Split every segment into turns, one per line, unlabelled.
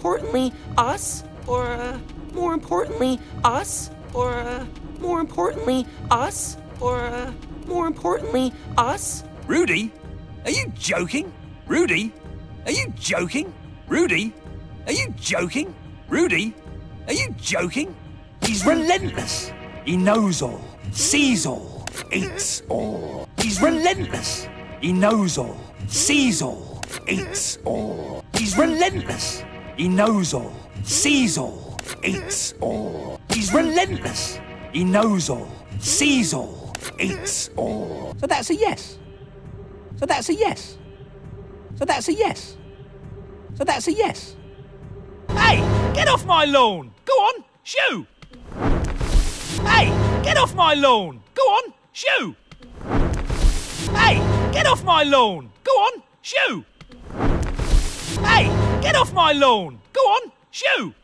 importantly, us, or, more importantly, us, or, more importantly, us, or, more importantly, us.
Rudy? Are you joking? Rudy? Are you joking? Rudy? Are you joking? Rudy? Are you joking? He's relentless. He knows all, sees all, eats all. He's relentless. He knows all, sees all, eats all. He's relentless. He knows all, sees all, eats all. He's relentless. He knows all, sees all, eats all. So that's a yes. So that's a yes. So that's a yes. So that's a yes. Hey, get off my lawn. Go on, shoo. Hey, get off my lawn. Go on, shoo. Hey, get off my lawn. Go on, shoo. Hey, get off my lawn. Go on, shoo.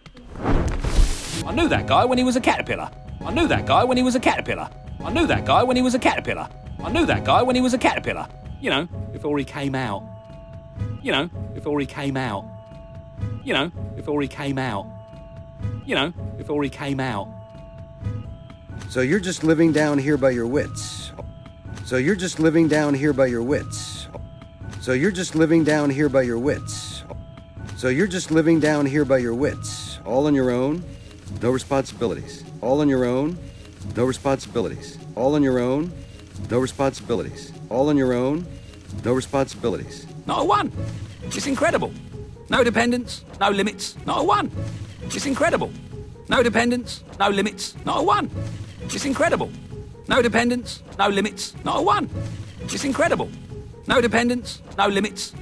I knew that guy when he was a caterpillar. I knew that guy when he was a caterpillar. I knew that guy when he was a caterpillar. I knew that guy when he was a caterpillar. You know, before he came out. You know, before he came out. You know, before he came out. You know, before he came out.
So you're just living down here by your wits. So you're just living down here by your wits. So you're just living down here by your wits. So you're just living down here by your wits. All on your own, no responsibilities. All on your own, no responsibilities. All on your own, no responsibilities. All on your own, no responsibilities.
Not a one. It's incredible. No dependents, no limits, not a one. It's incredible. No dependents, no limits, not a one. It's incredible. No dependents, no limits, not a one. It's incredible. No dependents, no limits.